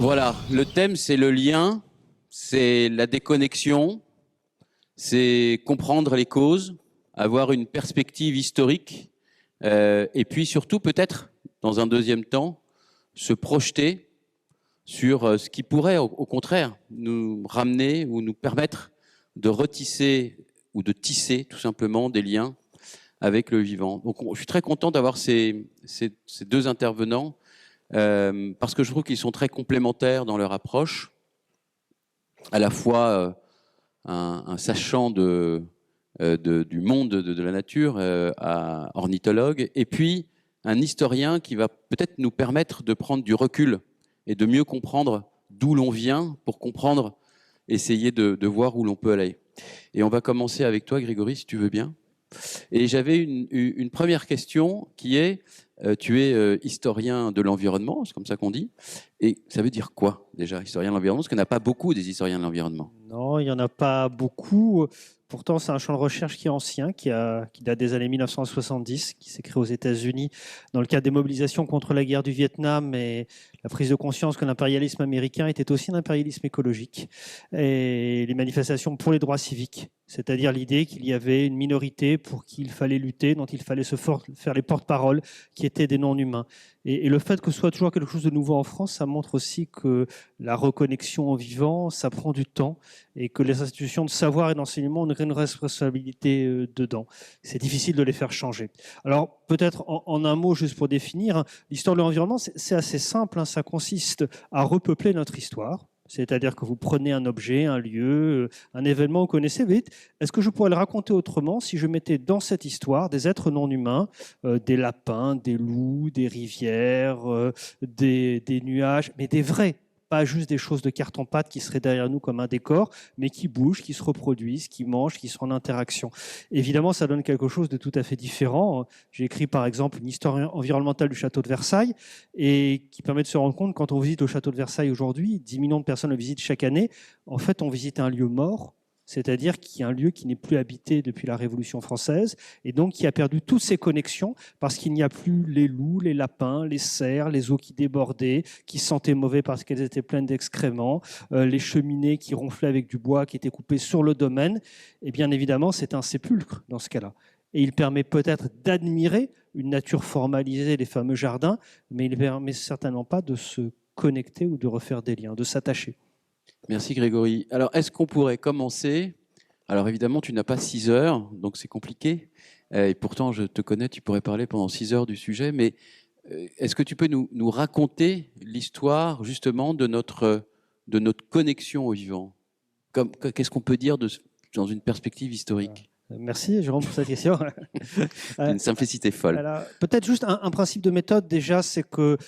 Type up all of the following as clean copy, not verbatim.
Voilà, le thème, c'est le lien, c'est la déconnexion, c'est comprendre les causes, avoir une perspective historique, et puis surtout peut-être, dans un deuxième temps, se projeter sur ce qui pourrait, au contraire, nous ramener ou nous permettre de retisser ou de tisser tout simplement des liens avec le vivant. Donc je suis très content d'avoir ces deux intervenants, parce que je trouve qu'ils sont très complémentaires dans leur approche, à la fois un sachant du monde de la nature, ornithologue, et puis un historien qui va peut-être nous permettre de prendre du recul et de mieux comprendre d'où l'on vient pour comprendre, essayer de voir où l'on peut aller. Et on va commencer avec toi, Grégory, si tu veux bien. Et j'avais une première question qui est, tu es historien de l'environnement, c'est comme ça qu'on dit, et ça veut dire quoi déjà, historien de l'environnement? Parce qu'il n'y en a pas beaucoup des historiens de l'environnement. Non, il n'y en a pas beaucoup. Pourtant, c'est un champ de recherche qui est ancien, qui date des années 1970, qui s'est créé aux États-Unis dans le cadre des mobilisations contre la guerre du Vietnam et la prise de conscience que l'impérialisme américain était aussi un impérialisme écologique. Et les manifestations pour les droits civiques, c'est-à-dire l'idée qu'il y avait une minorité pour qui il fallait lutter, dont il fallait faire les porte-paroles, qui étaient des non-humains. Et le fait que ce soit toujours quelque chose de nouveau en France, ça montre aussi que la reconnexion au vivant, ça prend du temps et que les institutions de savoir et d'enseignement ont une responsabilité dedans. C'est difficile de les faire changer. Alors, peut-être en un mot, juste pour définir, l'histoire de l'environnement, c'est assez simple. Ça consiste à repeupler notre histoire. C'est-à-dire que vous prenez un objet, un lieu, un événement, vous connaissez, vous dites, est-ce que je pourrais le raconter autrement si je mettais dans cette histoire des êtres non humains, des lapins, des loups, des rivières, des nuages, mais des vrais, pas juste des choses de carton-pâte qui seraient derrière nous comme un décor, mais qui bougent, qui se reproduisent, qui mangent, qui sont en interaction. Évidemment, ça donne quelque chose de tout à fait différent. J'ai écrit par exemple une histoire environnementale du château de Versailles et qui permet de se rendre compte, quand on visite le château de Versailles aujourd'hui, 10 millions de personnes le visitent chaque année, en fait on visite un lieu mort, c'est-à-dire qu'il y a un lieu qui n'est plus habité depuis la Révolution française et donc qui a perdu toutes ses connexions parce qu'il n'y a plus les loups, les lapins, les cerfs, les eaux qui débordaient, qui sentaient mauvais parce qu'elles étaient pleines d'excréments, les cheminées qui ronflaient avec du bois qui était coupé sur le domaine. Et bien évidemment, c'est un sépulcre dans ce cas-là. Et il permet peut-être d'admirer une nature formalisée, les fameux jardins, mais il ne permet certainement pas de se connecter ou de refaire des liens, de s'attacher. Merci Grégory. Alors, est-ce qu'on pourrait commencer? Alors évidemment, tu n'as pas 6 heures, donc c'est compliqué. Et pourtant, je te connais, tu pourrais parler pendant 6 heures du sujet. Mais est-ce que tu peux nous raconter l'histoire justement de notre connexion au vivant? Qu'est-ce qu'on peut dire dans une perspective historique? Merci Jérôme pour cette question. Une simplicité folle. Peut-être juste un principe de méthode déjà, c'est que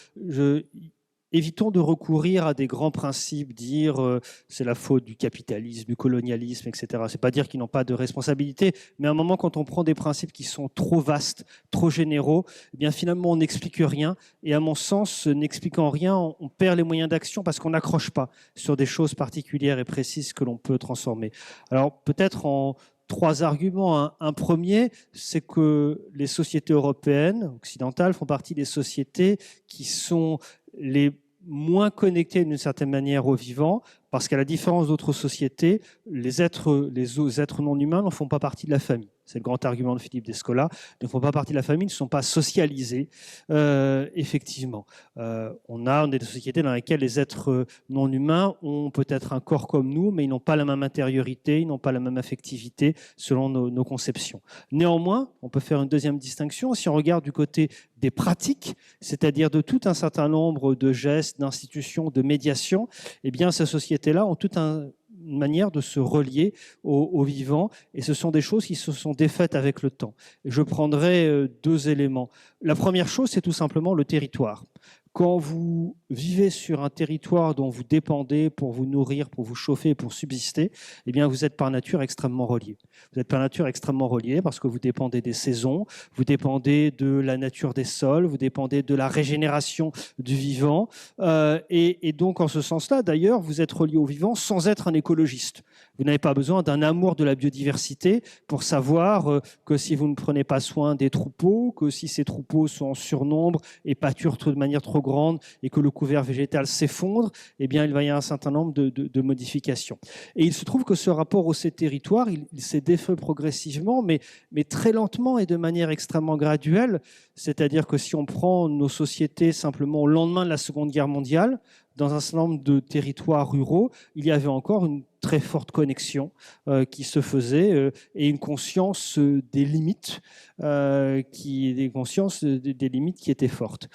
évitons de recourir à des grands principes, dire c'est la faute du capitalisme, du colonialisme, etc. C'est pas dire qu'ils n'ont pas de responsabilité, mais à un moment, quand on prend des principes qui sont trop vastes, trop généraux, eh bien finalement on n'explique rien. Et à mon sens, n'expliquant rien, on perd les moyens d'action parce qu'on n'accroche pas sur des choses particulières et précises que l'on peut transformer. Alors peut-être en 3 arguments. Un premier, c'est que les sociétés européennes, occidentales, font partie des sociétés qui sont les moins connectées d'une certaine manière au vivant, parce qu'à la différence d'autres sociétés, les êtres non humains ne font pas partie de la famille. C'est le grand argument de Philippe Descola. Ne font pas partie de la famille, ne sont pas socialisés. Effectivement, on a des sociétés dans lesquelles les êtres non humains ont peut-être un corps comme nous, mais ils n'ont pas la même intériorité, ils n'ont pas la même affectivité selon nos conceptions. Néanmoins, on peut faire une deuxième distinction. Si on regarde du côté des pratiques, c'est-à-dire de tout un certain nombre de gestes, d'institutions, de médiation, eh bien, ces sociétés-là ont toute une manière de se relier au vivant, et ce sont des choses qui se sont défaites avec le temps. Et je prendrai 2 éléments. La première chose, c'est tout simplement le territoire. Quand vous vivez sur un territoire dont vous dépendez pour vous nourrir, pour vous chauffer, pour subsister, eh bien vous êtes par nature extrêmement relié. Vous êtes par nature extrêmement relié parce que vous dépendez des saisons, vous dépendez de la nature des sols, vous dépendez de la régénération du vivant. Et donc, en ce sens-là, d'ailleurs, vous êtes relié au vivant sans être un écologiste. Vous n'avez pas besoin d'un amour de la biodiversité pour savoir que si vous ne prenez pas soin des troupeaux, que si ces troupeaux sont en surnombre et pâturent de manière trop trop grande et que le couvert végétal s'effondre, eh bien, il va y avoir un certain nombre de modifications. Et il se trouve que ce rapport au ces territoires, il s'est défait progressivement, mais très lentement et de manière extrêmement graduelle. C'est-à-dire que si on prend nos sociétés simplement au lendemain de la Seconde Guerre mondiale, dans un certain nombre de territoires ruraux, il y avait encore une très forte connexion qui se faisait et une conscience des limites, des limites qui étaient fortes.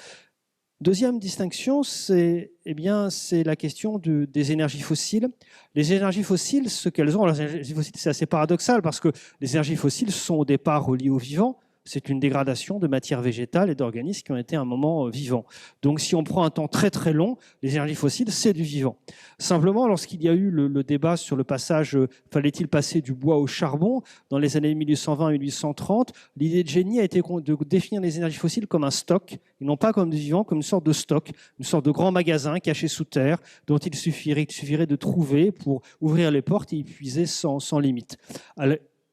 Deuxième distinction, c'est la question des énergies fossiles. Les énergies fossiles, ce qu'elles ont, alors, les énergies fossiles, c'est assez paradoxal parce que les énergies fossiles sont au départ reliées au vivant. C'est une dégradation de matière végétale et d'organismes qui ont été à un moment vivants. Donc si on prend un temps très très long, les énergies fossiles, c'est du vivant. Simplement, lorsqu'il y a eu le débat sur le passage, fallait-il passer du bois au charbon, dans les années 1820-1830, l'idée de génie a été de définir les énergies fossiles comme un stock, et non pas comme du vivant, comme une sorte de stock, une sorte de grand magasin caché sous terre, dont il suffirait de trouver pour ouvrir les portes et y puiser sans limite.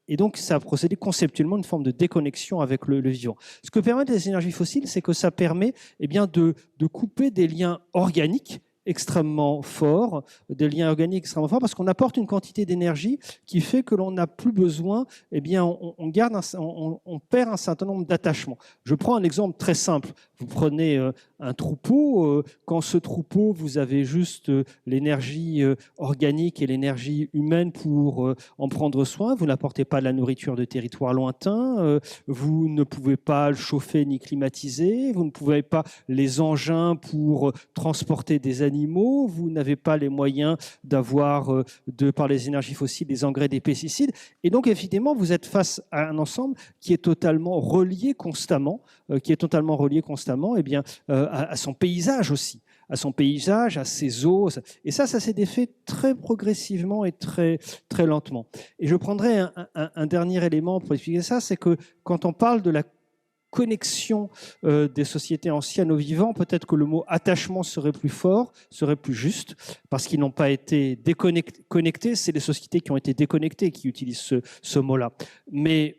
Et donc, ça a procédé conceptuellement une forme de déconnexion avec le vivant. Ce que permettent les énergies fossiles, c'est que ça permet de couper des liens organiques extrêmement forts, parce qu'on apporte une quantité d'énergie qui fait que l'on n'a plus besoin, on perd un certain nombre d'attachements. Je prends un exemple très simple. Vous prenez un troupeau, quand ce troupeau, vous avez juste l'énergie organique et l'énergie humaine pour en prendre soin, vous n'apportez pas de la nourriture de territoires lointains, vous ne pouvez pas le chauffer ni climatiser, vous ne pouvez pas les engins pour transporter des animaux, vous n'avez pas les moyens d'avoir, par les énergies fossiles, des engrais, des pesticides. Et donc, évidemment, vous êtes face à un ensemble qui est totalement relié constamment, à son paysage aussi, à son paysage, à ses eaux. Et ça s'est défait très progressivement et très, très lentement. Et je prendrai un dernier élément pour expliquer ça, c'est que quand on parle de la connexion des sociétés anciennes aux vivants, peut-être que le mot attachement serait plus fort, serait plus juste, parce qu'ils n'ont pas été connectés, c'est les sociétés qui ont été déconnectées qui utilisent ce mot-là. Mais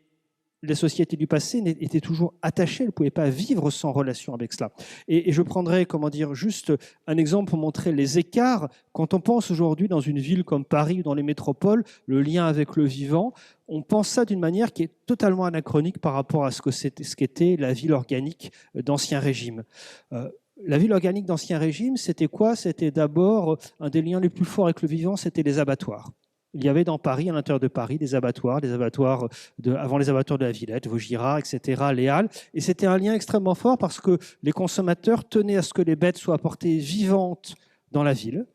les sociétés du passé étaient toujours attachées, elles ne pouvaient pas vivre sans relation avec cela. Et je prendrai, juste un exemple pour montrer les écarts. Quand on pense aujourd'hui dans une ville comme Paris ou dans les métropoles, le lien avec le vivant, on pense ça d'une manière qui est totalement anachronique par rapport à ce qu'était la ville organique d'Ancien Régime. La ville organique d'Ancien Régime, c'était quoi? C'était d'abord un des liens les plus forts avec le vivant, c'était les abattoirs. Il y avait dans Paris, à l'intérieur de Paris, des abattoirs avant les abattoirs de la Villette, Vaugirard, etc., les Halles. Et c'était un lien extrêmement fort parce que les consommateurs tenaient à ce que les bêtes soient apportées vivantes dans la ville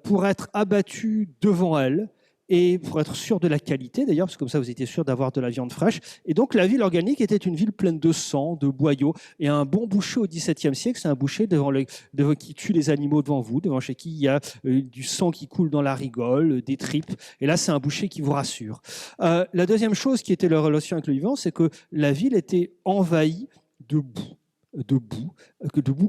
pour être abattues devant elles et pour être sûr de la qualité, d'ailleurs, parce que comme ça, vous étiez sûr d'avoir de la viande fraîche. Et donc, la ville organique était une ville pleine de sang, de boyaux. Et un bon boucher au XVIIe siècle, c'est un boucher qui tue les animaux devant vous, devant chez qui il y a du sang qui coule dans la rigole, des tripes. Et là, c'est un boucher qui vous rassure. La deuxième chose qui était leur relation avec le vivant, c'est que la ville était envahie de boue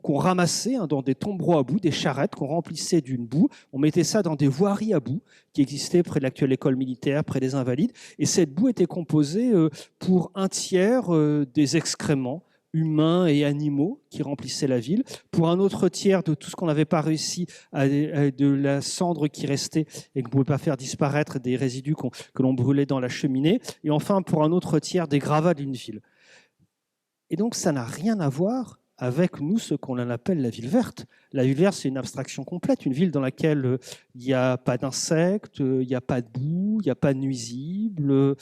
qu'on ramassait dans des tombereaux à boue, des charrettes qu'on remplissait d'une boue. On mettait ça dans des voiries à boue qui existaient près de l'actuelle école militaire, près des Invalides. Et cette boue était composée pour un tiers des excréments humains et animaux qui remplissaient la ville, pour un autre tiers de tout ce qu'on n'avait pas réussi, de la cendre qui restait et qu'on ne pouvait pas faire disparaître, des résidus que l'on brûlait dans la cheminée, et enfin pour un autre tiers des gravats d'une ville. Et donc, ça n'a rien à voir avec nous, ce qu'on appelle la ville verte. La ville verte, c'est une abstraction complète, une ville dans laquelle il n'y a pas d'insectes, il n'y a pas de boue, il n'y a pas de nuisibles.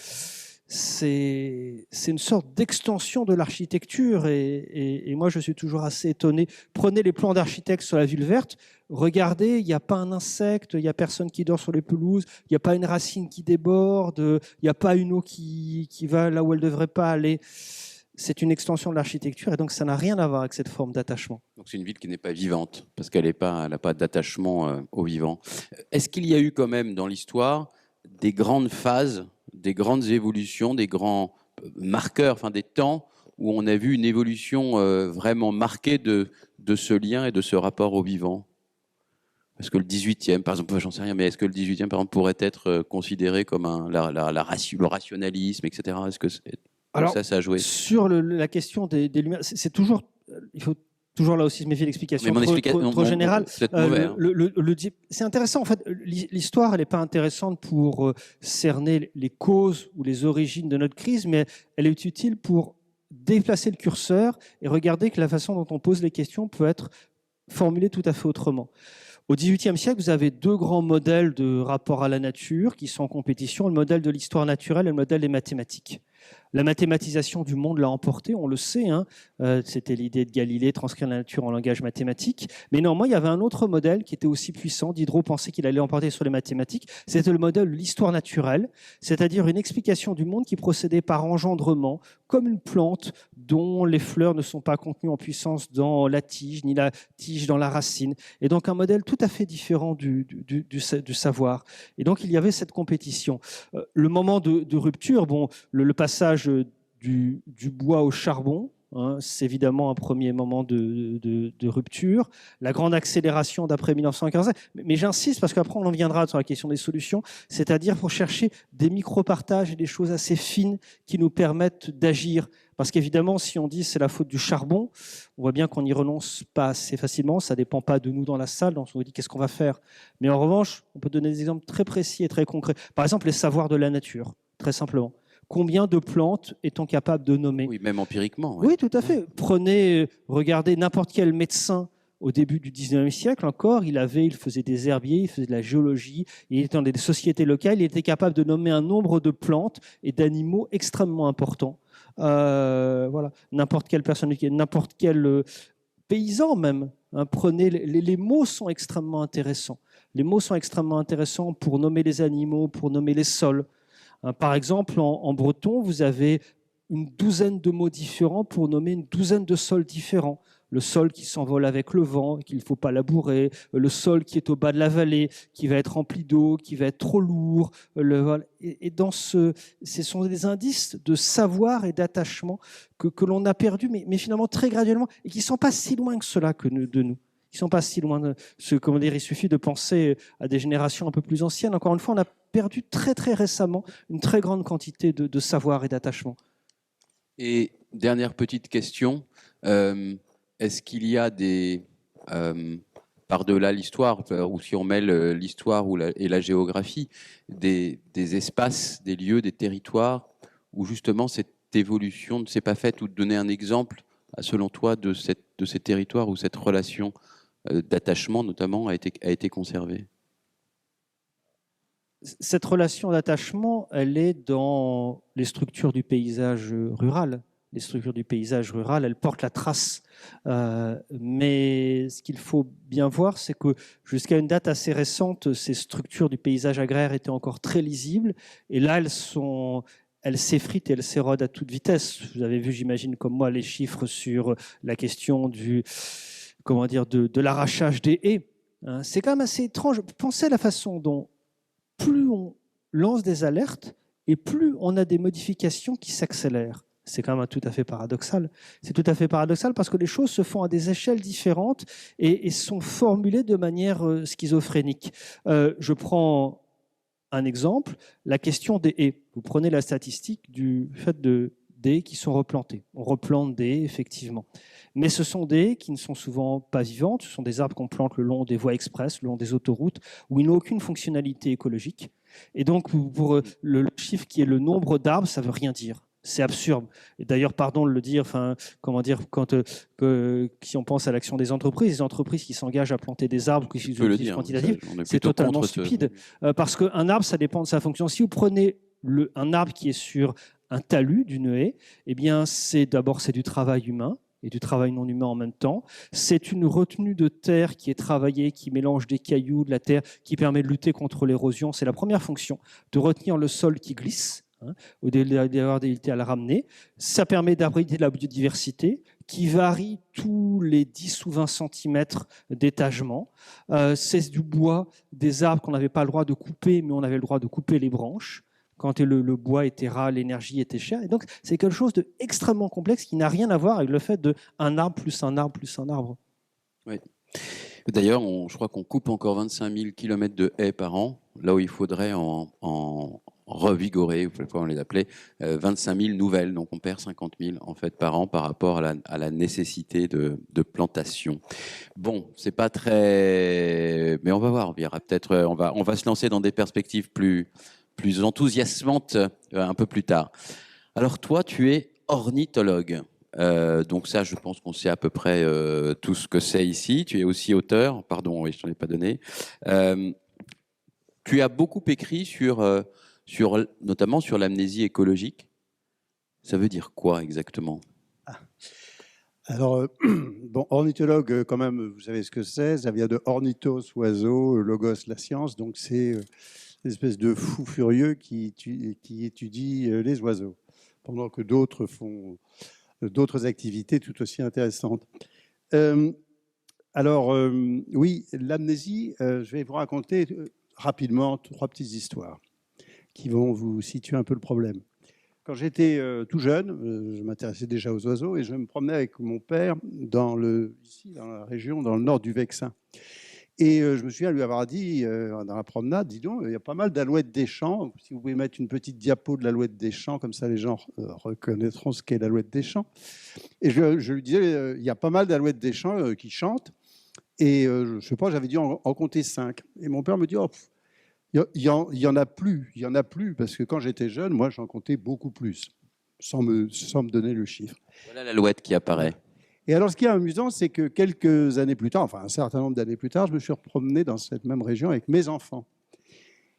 C'est une sorte d'extension de l'architecture. Et moi, je suis toujours assez étonné. Prenez les plans d'architectes sur la ville verte, regardez, il n'y a pas un insecte, il n'y a personne qui dort sur les pelouses, il n'y a pas une racine qui déborde, il n'y a pas une eau qui va là où elle ne devrait pas aller. C'est une extension de l'architecture et donc ça n'a rien à voir avec cette forme d'attachement. Donc c'est une ville qui n'est pas vivante parce qu'elle n'a pas d'attachement au vivant. Est-ce qu'il y a eu quand même dans l'histoire des grandes phases, des grandes évolutions, des grands marqueurs, des temps où on a vu une évolution vraiment marquée de ce lien et de ce rapport au vivant? Est-ce que le 18e, par exemple, j'en sais rien, mais est-ce que le 18e, par exemple, pourrait être considéré comme le rationalisme, etc. Est-ce que Alors, ça a joué? Sur la question des lumières, c'est toujours, il faut toujours là aussi, je méfie l'explication Mais trop générale. C'est mauvais. C'est intéressant, en fait. L'histoire, elle n'est pas intéressante pour cerner les causes ou les origines de notre crise, mais elle est utile pour déplacer le curseur et regarder que la façon dont on pose les questions peut être formulée tout à fait autrement. Au XVIIIe siècle, vous avez deux grands modèles de rapport à la nature qui sont en compétition, le modèle de l'histoire naturelle et le modèle des mathématiques. La mathématisation du monde l'a emporté, on le sait, c'était l'idée de Galilée, transcrire la nature en langage mathématique. Mais néanmoins, il y avait un autre modèle qui était aussi puissant. Diderot pensait qu'il allait l'emporter sur les mathématiques. C'était le modèle de l'histoire naturelle, c'est-à-dire une explication du monde qui procédait par engendrement, comme une plante dont les fleurs ne sont pas contenues en puissance dans la tige, ni la tige dans la racine. Et donc un modèle tout à fait différent du savoir. Et donc il y avait cette compétition. Le moment de rupture, le passage du bois au charbon, c'est évidemment un premier moment de rupture. La grande accélération d'après 1915. Mais j'insiste parce qu'après on en viendra sur la question des solutions, c'est-à-dire pour chercher des micro-partages et des choses assez fines qui nous permettent d'agir. Parce qu'évidemment, si on dit c'est la faute du charbon, on voit bien qu'on n'y renonce pas assez facilement. Ça ne dépend pas de nous dans la salle, donc on se dit qu'est-ce qu'on va faire. Mais en revanche, on peut donner des exemples très précis et très concrets. Par exemple, les savoirs de la nature, très simplement. Combien de plantes est-on capable de nommer? Oui, même empiriquement. Oui, tout à fait. Regardez n'importe quel médecin au début du 19e siècle encore, il faisait des herbiers, il faisait de la géologie, il était dans des sociétés locales, il était capable de nommer un nombre de plantes et d'animaux extrêmement importants. Voilà, n'importe quelle personne, n'importe quel paysan même. Prenez les mots sont extrêmement intéressants. Les mots sont extrêmement intéressants pour nommer les animaux, pour nommer les sols. Par exemple, en breton, vous avez une douzaine de mots différents pour nommer une douzaine de sols différents. Le sol qui s'envole avec le vent, qu'il ne faut pas labourer, le sol qui est au bas de la vallée, qui va être rempli d'eau, qui va être trop lourd. Et ce sont des indices de savoir et d'attachement que l'on a perdu, mais finalement très graduellement, et qui ne sont pas si loin que cela de nous. Ils ne sont pas si loin il suffit de penser à des générations un peu plus anciennes. Encore une fois, on a perdu très très récemment une très grande quantité de savoir et d'attachement. Et dernière petite question, est-ce qu'il y a par-delà l'histoire, ou si on mêle l'histoire et la géographie, des espaces, des lieux, des territoires où justement cette évolution ne s'est pas faite, ou de donner un exemple, selon toi, de ces territoires où cette relation d'attachement notamment a été conservée? Cette relation d'attachement, elle est dans les structures du paysage rural. Les structures du paysage rural, elles portent la trace. Mais ce qu'il faut bien voir, c'est que jusqu'à une date assez récente, ces structures du paysage agraire étaient encore très lisibles. Et là, elles s'effritent et elles s'érodent à toute vitesse. Vous avez vu, j'imagine, comme moi, les chiffres sur la question de l'arrachage des haies. C'est quand même assez étrange. Pensez à la façon dont plus on lance des alertes et plus on a des modifications qui s'accélèrent. C'est quand même tout à fait paradoxal. C'est tout à fait paradoxal parce que les choses se font à des échelles différentes et sont formulées de manière schizophrénique. Je prends un exemple, la question des haies. Vous prenez la statistique du fait des haies qui sont replantées. On replante des haies, effectivement. Mais ce sont des haies qui ne sont souvent pas vivantes. Ce sont des arbres qu'on plante le long des voies express, le long des autoroutes, où ils n'ont aucune fonctionnalité écologique. Et donc, pour le chiffre qui est le nombre d'arbres, ça ne veut rien dire. C'est absurde. Et d'ailleurs, pardon de le dire, si on pense à l'action des entreprises, les entreprises qui s'engagent à planter des arbres qui utilisent objectifs quantitatifs, c'est totalement stupide. Parce qu'un arbre, ça dépend de sa fonction. Si vous prenez un arbre qui est sur un talus d'une haie, eh bien, c'est du travail humain et du travail non humain en même temps. C'est une retenue de terre qui est travaillée, qui mélange des cailloux, de la terre, qui permet de lutter contre l'érosion. C'est la première fonction, de retenir le sol qui glisse, au lieu d'avoir des à la ramener. Ça permet d'abriter la biodiversité qui varie tous les 10 ou 20 cm d'étagement. C'est du bois, des arbres qu'on n'avait pas le droit de couper, mais on avait le droit de couper les branches. Quand le bois était rare, l'énergie était chère. Et donc, c'est quelque chose d'extrêmement complexe qui n'a rien à voir avec le fait d'un arbre plus un arbre plus un arbre. Oui. D'ailleurs, je crois qu'on coupe encore 25 000 km de haies par an, là où il faudrait en revigorer, ou on les appelait, 25 000 nouvelles. Donc on perd 50 000 en fait par an par rapport à la nécessité de plantation. Bon, c'est pas très, mais on va voir. On verra peut-être. On va se lancer dans des perspectives plus enthousiasmantes un peu plus tard. Alors toi, tu es ornithologue. Donc ça, je pense qu'on sait à peu près tout ce que c'est ici. Tu es aussi auteur. Pardon, oui, je t'en ai pas donné. Tu as beaucoup écrit notamment sur l'amnésie écologique. Ça veut dire quoi exactement? Alors, bon, ornithologue, quand même, vous savez ce que c'est. Ça vient de ornithos, oiseau, logos, la science. Donc, c'est une espèce de fou furieux qui étudie les oiseaux, pendant que d'autres font d'autres activités tout aussi intéressantes. Alors, oui, l'amnésie, je vais vous raconter rapidement 3 petites histoires qui vont vous situer un peu le problème. Quand j'étais tout jeune, je m'intéressais déjà aux oiseaux et je me promenais avec mon père ici dans la région, dans le nord du Vexin. Et je me souviens lui avoir dit dans la promenade, dis donc, il y a pas mal d'alouettes des champs. Si vous pouvez mettre une petite diapo de l'alouette des champs, comme ça les gens reconnaîtront ce qu'est l'alouette des champs. Et je lui disais, il y a pas mal d'alouettes des champs qui chantent. Et je ne sais pas, j'avais dû en compter 5. Et mon père me dit, oh, il y en a plus, parce que quand j'étais jeune, moi j'en comptais beaucoup plus, sans me donner le chiffre. Voilà l'alouette qui apparaît. Et alors, ce qui est amusant, c'est que quelques années plus tard, enfin un certain nombre d'années plus tard, je me suis promené dans cette même région avec mes enfants.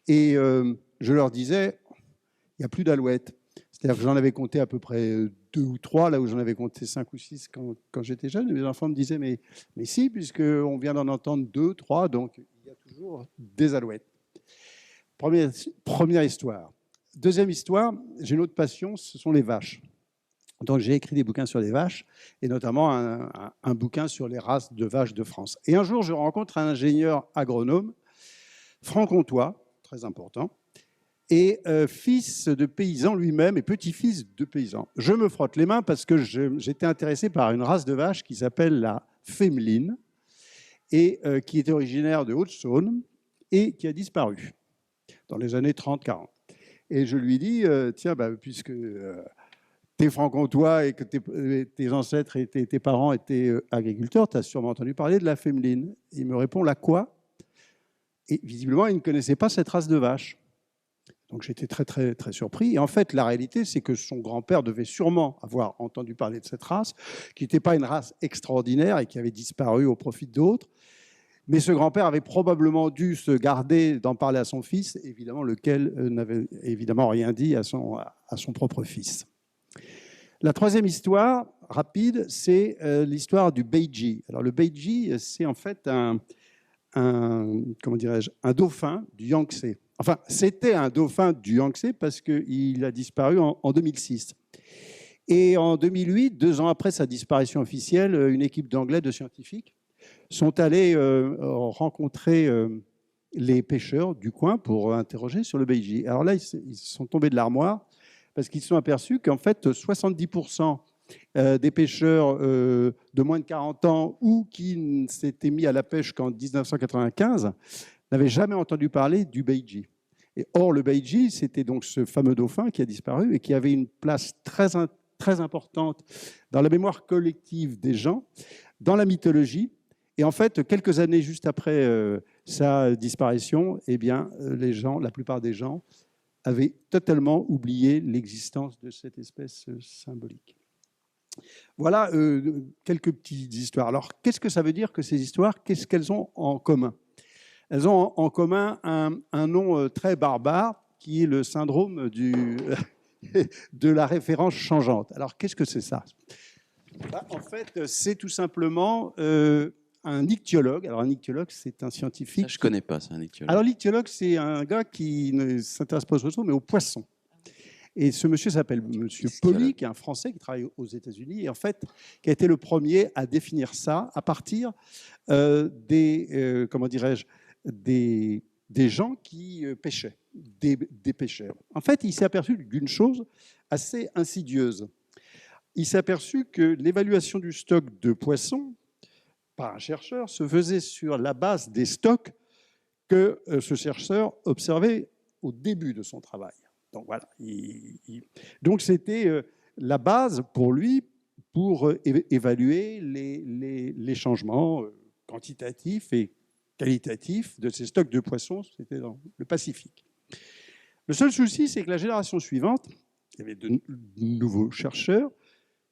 Et je leur disais, il n'y a plus d'alouettes. C'est-à-dire que j'en avais compté à peu près 2 ou 3, là où j'en avais compté 5 ou 6 quand j'étais jeune. Et mes enfants me disaient, mais si, puisqu'on vient d'en entendre 2, 3, donc il y a toujours des alouettes. Première histoire. Deuxième histoire, j'ai une autre passion, ce sont les vaches. Donc j'ai écrit des bouquins sur les vaches, et notamment un bouquin sur les races de vaches de France. Et un jour, je rencontre un ingénieur agronome, franc-comtois, très important, et fils de paysan lui-même, et petit-fils de paysan. Je me frotte les mains parce que j'étais intéressé par une race de vaches qui s'appelle la Fémeline, et qui était originaire de Haute-Saône, et qui a disparu dans les années 30-40. Et je lui dis, tiens, puisque tu es franc-comtois et que tes ancêtres et tes parents étaient agriculteurs, tu as sûrement entendu parler de la Fémeline. Il me répond, la quoi? Et visiblement, il ne connaissait pas cette race de vache. Donc j'étais très, très, très surpris. Et en fait, la réalité, c'est que son grand-père devait sûrement avoir entendu parler de cette race, qui n'était pas une race extraordinaire et qui avait disparu au profit d'autres. Mais ce grand-père avait probablement dû se garder d'en parler à son fils, évidemment, lequel n'avait évidemment rien dit à son propre fils. La troisième histoire, rapide, c'est l'histoire du Beidji. Alors le Beidji, c'est en fait un dauphin du Yangtze. Enfin, c'était un dauphin du Yangtze parce qu'il a disparu en 2006. Et en 2008, 2 ans après sa disparition officielle, une équipe d'Anglais de scientifiques sont allés rencontrer les pêcheurs du coin pour interroger sur le Beidji. Alors là, ils sont tombés de l'armoire parce qu'ils se sont aperçus qu'en fait, 70% des pêcheurs de moins de 40 ans ou qui s'étaient mis à la pêche qu'en 1995 n'avaient jamais entendu parler du Beidji. Et or, le Beidji, c'était donc ce fameux dauphin qui a disparu et qui avait une place très, très importante dans la mémoire collective des gens, dans la mythologie. Et en fait, quelques années juste après sa disparition, eh bien, la plupart des gens avaient totalement oublié l'existence de cette espèce symbolique. Voilà quelques petites histoires. Alors, qu'est-ce que ça veut dire que ces histoires, qu'est-ce qu'elles ont en commun? Elles ont en commun un nom très barbare qui est le syndrome de la référence changeante. Alors, qu'est-ce que c'est ça? En fait, c'est tout simplement un ichtyologue. Alors, un ichtyologue, c'est un scientifique. Ça, je ne connais pas, c'est un ichtyologue. Alors, l'ichtyologue, c'est un gars qui ne s'intéresse pas aux oiseaux, mais aux poissons. Et ce monsieur s'appelle Monsieur Poli, qui est un Français qui travaille aux États-Unis, et en fait, qui a été le premier à définir ça à partir des gens qui pêchaient, des pêcheurs. En fait, il s'est aperçu d'une chose assez insidieuse. Il s'est aperçu que l'évaluation du stock de poissons par un chercheur se faisait sur la base des stocks que ce chercheur observait au début de son travail. Donc voilà. Donc c'était la base pour lui pour évaluer les changements quantitatifs et qualitatifs de ces stocks de poissons. C'était dans le Pacifique. Le seul souci, c'est que la génération suivante, il y avait de nouveaux chercheurs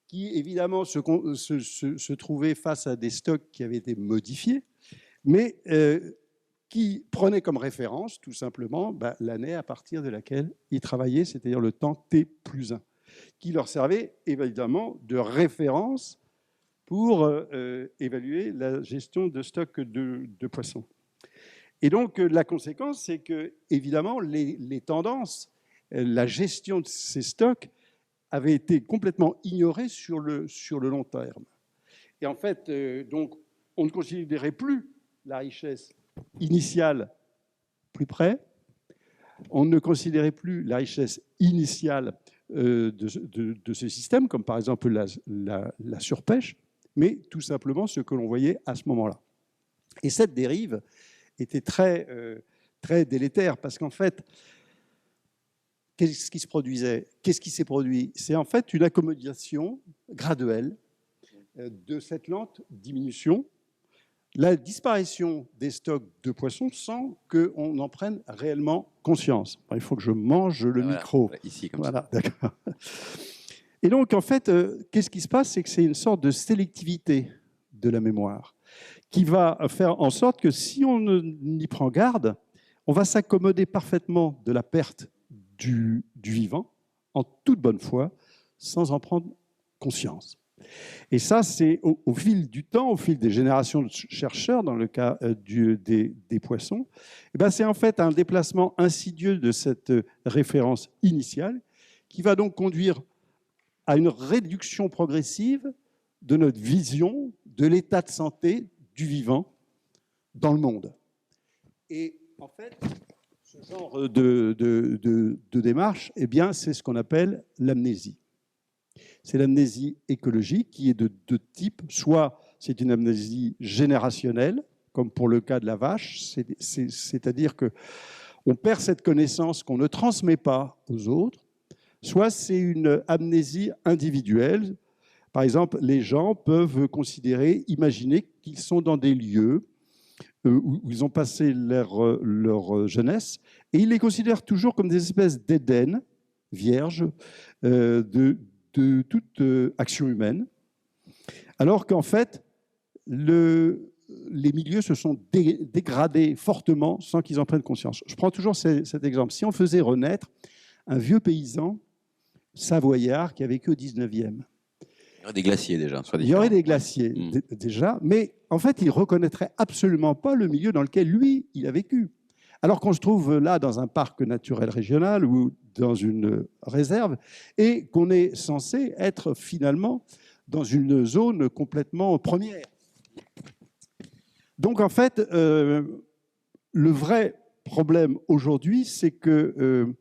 qui, évidemment, se trouvaient face à des stocks qui avaient été modifiés, mais qui prenaient comme référence, tout simplement, l'année à partir de laquelle ils travaillaient, c'est-à-dire le temps T+1, qui leur servait, évidemment, de référence pour évaluer la gestion de stocks de poissons. Et donc, la conséquence, c'est que, évidemment, les tendances, la gestion de ces stocks avait été complètement ignorée sur le long terme. Et en fait, donc, on ne considérait plus la richesse initiale plus près, on ne considérait plus la richesse initiale de ce système, comme par exemple la surpêche, mais tout simplement ce que l'on voyait à ce moment-là. Et cette dérive était très délétère, parce qu'en fait, qu'est-ce qui se produisait? Qu'est-ce qui s'est produit? C'est en fait une accommodation graduelle de cette lente diminution, la disparition des stocks de poissons sans qu'on en prenne réellement conscience. Il faut que je mange le micro. Ici, comme voilà, d'accord. Et donc, en fait, qu'est-ce qui se passe? C'est que c'est une sorte de sélectivité de la mémoire qui va faire en sorte que si on n'y prend garde, on va s'accommoder parfaitement de la perte du vivant, en toute bonne foi, sans en prendre conscience. Et ça, c'est au fil du temps, au fil des générations de chercheurs, dans le cas des poissons, c'est en fait un déplacement insidieux de cette référence initiale qui va donc conduire à une réduction progressive de notre vision de l'état de santé du vivant dans le monde. Et en fait, ce genre de démarche, c'est ce qu'on appelle l'amnésie. C'est l'amnésie écologique qui est de deux types. Soit c'est une amnésie générationnelle, comme pour le cas de la vache, c'est-à-dire qu'on perd cette connaissance qu'on ne transmet pas aux autres. Soit c'est une amnésie individuelle. Par exemple, les gens peuvent imaginer qu'ils sont dans des lieux où ils ont passé leur jeunesse, et ils les considèrent toujours comme des espèces d'Éden, vierges, de toute action humaine, alors qu'en fait, les milieux se sont dégradés fortement sans qu'ils en prennent conscience. Je prends toujours cet exemple. Si on faisait renaître un vieux paysan savoyard qui a vécu au 19e, il y aurait des glaciers déjà. Il y aurait des glaciers déjà, mais en fait, il ne reconnaîtrait absolument pas le milieu dans lequel lui, il a vécu. Alors qu'on se trouve là dans un parc naturel régional ou dans une réserve et qu'on est censé être finalement dans une zone complètement première. Donc en fait, le vrai problème aujourd'hui, c'est que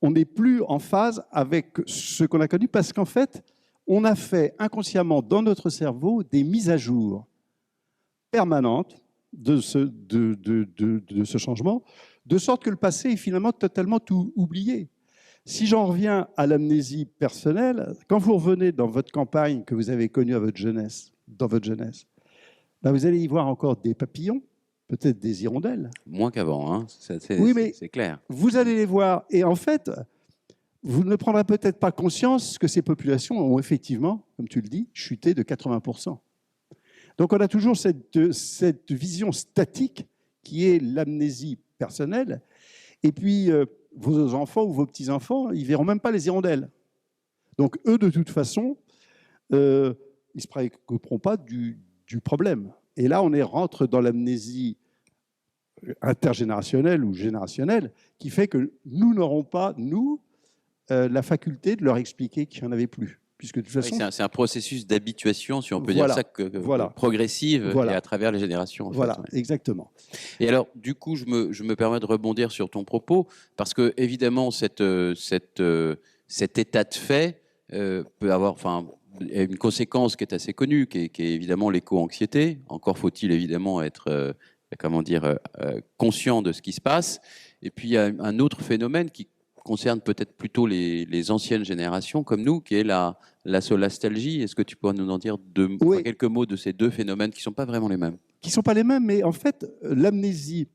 on n'est plus en phase avec ce qu'on a connu parce qu'en fait, on a fait inconsciemment dans notre cerveau des mises à jour permanentes de ce changement, de sorte que le passé est finalement totalement tout oublié. Si j'en reviens à l'amnésie personnelle, quand vous revenez dans votre campagne que vous avez connue dans votre jeunesse, vous allez y voir encore des papillons, peut-être des hirondelles. Moins qu'avant, hein. C'est clair. Vous allez les voir, et en fait, vous ne prendrez peut-être pas conscience que ces populations ont effectivement, comme tu le dis, chuté de 80%. Donc on a toujours cette vision statique qui est l'amnésie personnelle. Et puis vos enfants ou vos petits-enfants, ils ne verront même pas les hirondelles. Donc eux, de toute façon, ils ne se préoccuperont pas du problème. Et là, on rentre dans l'amnésie intergénérationnelle ou générationnelle qui fait que nous n'aurons pas, la faculté de leur expliquer qu'il n'y en avait plus. Puisque de toute façon, c'est un processus d'habituation, si on peut dire ça, progressive et à travers les générations. Exactement. Et alors, du coup, je me permets de rebondir sur ton propos, parce que évidemment, cet état de fait peut avoir une conséquence qui est assez connue, qui est évidemment l'éco-anxiété. Encore faut-il évidemment être conscient de ce qui se passe. Et puis, il y a un autre phénomène qui concerne peut-être plutôt les anciennes générations comme nous, qui est la solastalgie. Est-ce que tu pourrais nous en dire Oui. quelques mots de ces deux phénomènes qui ne sont pas vraiment les mêmes? Qui ne sont pas les mêmes, mais en fait, l'amnésie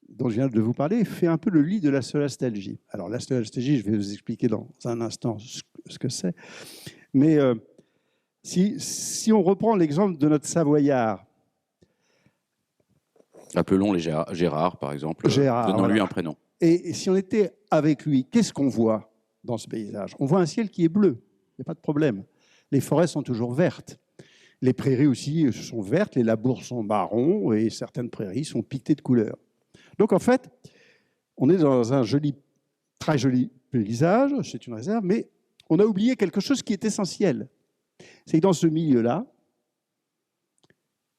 dont je viens de vous parler fait un peu le lit de la solastalgie. Alors la solastalgie, je vais vous expliquer dans un instant ce que c'est. Mais si on reprend l'exemple de notre Savoyard, Appelons les Gérard, par exemple. Gérard, Donnons-lui voilà. un prénom. Et si on était avec lui, qu'est-ce qu'on voit dans ce paysage? On voit un ciel qui est bleu, il n'y a pas de problème. Les forêts sont toujours vertes. Les prairies aussi sont vertes, les labours sont marrons et certaines prairies sont piquetées de couleurs. Donc en fait, on est dans un très joli paysage, c'est une réserve, mais on a oublié quelque chose qui est essentiel. C'est que dans ce milieu-là,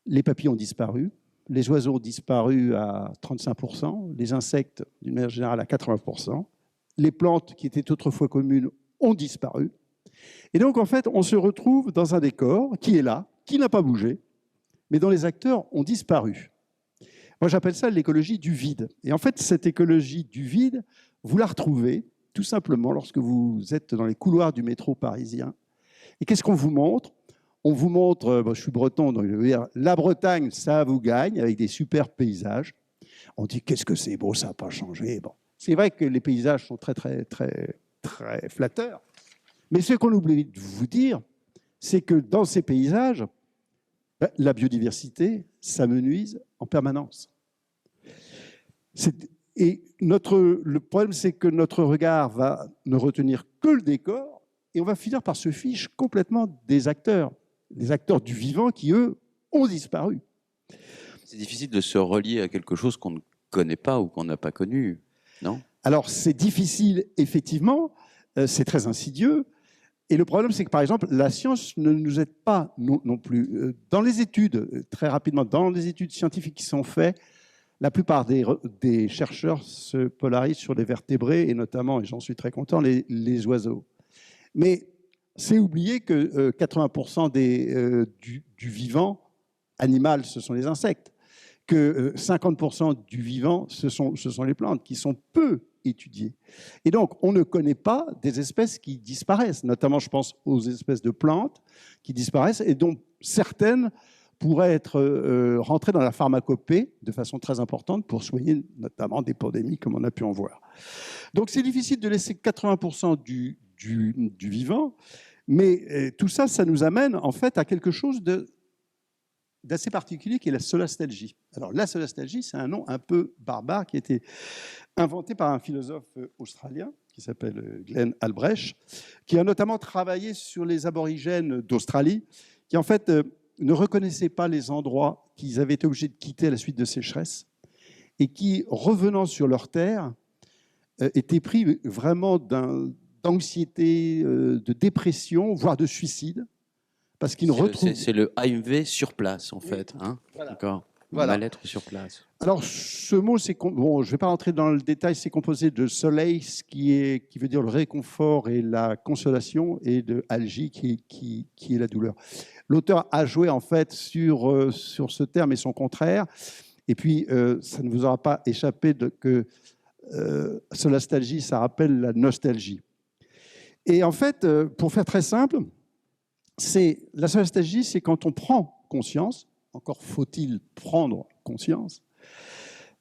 les papillons ont disparu, les oiseaux ont disparu à 35%, les insectes, d'une manière générale, à 80%. Les plantes qui étaient autrefois communes ont disparu. Et donc, en fait, on se retrouve dans un décor qui est là, qui n'a pas bougé, mais dont les acteurs ont disparu. Moi, j'appelle ça l'écologie du vide. Et en fait, cette écologie du vide, vous la retrouvez tout simplement lorsque vous êtes dans les couloirs du métro parisien. Et qu'est-ce qu'on vous montre? On vous montre, je suis breton, donc je veux dire, la Bretagne, ça vous gagne, avec des super paysages. On dit, qu'est-ce que c'est beau, ça n'a pas changé. Bon. C'est vrai que les paysages sont très, très, très, très flatteurs. Mais ce qu'on oublie de vous dire, c'est que dans ces paysages, la biodiversité s'amenuise en permanence. Et le problème, c'est que notre regard va ne retenir que le décor et on va finir par se ficher complètement des acteurs du vivant qui, eux, ont disparu. C'est difficile de se relier à quelque chose qu'on ne connaît pas ou qu'on n'a pas connu, non? Alors, c'est difficile, effectivement, c'est très insidieux. Et le problème, c'est que, par exemple, la science ne nous aide pas non plus. Dans les études, très rapidement, dans les études scientifiques qui sont faites, la plupart des chercheurs se polarisent sur les vertébrés, et notamment, et j'en suis très content, les oiseaux. Mais c'est oublier que 80% du vivant animal, ce sont les insectes, que 50% du vivant, ce sont les plantes, qui sont peu étudiées. Et donc, on ne connaît pas des espèces qui disparaissent, notamment, je pense, aux espèces de plantes qui disparaissent, et dont certaines pourraient être rentrées dans la pharmacopée de façon très importante pour soigner notamment des pandémies, comme on a pu en voir. Donc, c'est difficile de laisser 80% du vivant, mais tout ça, ça nous amène en fait à quelque chose d'assez particulier qui est la solastalgie. Alors la solastalgie, c'est un nom un peu barbare qui a été inventé par un philosophe australien qui s'appelle Glenn Albrecht, qui a notamment travaillé sur les aborigènes d'Australie, qui en fait ne reconnaissaient pas les endroits qu'ils avaient été obligés de quitter à la suite de sécheresse et qui, revenant sur leur terre, étaient pris vraiment d'anxiété, de dépression, voire de suicide, parce qu'ils ne retrouvent... C'est le AMV sur place, en fait. Hein, voilà. D'accord. Voilà. Mal-être sur place. Alors, ce mot, bon, je ne vais pas rentrer dans le détail, c'est composé de soleil, qui veut dire le réconfort et la consolation, et de algie, qui est la douleur. L'auteur a joué, en fait, sur ce terme et son contraire. Et puis, ça ne vous aura pas échappé que solastalgie, ça rappelle la nostalgie. Et en fait, pour faire très simple, la solastalgie, c'est quand on prend conscience, encore faut-il prendre conscience,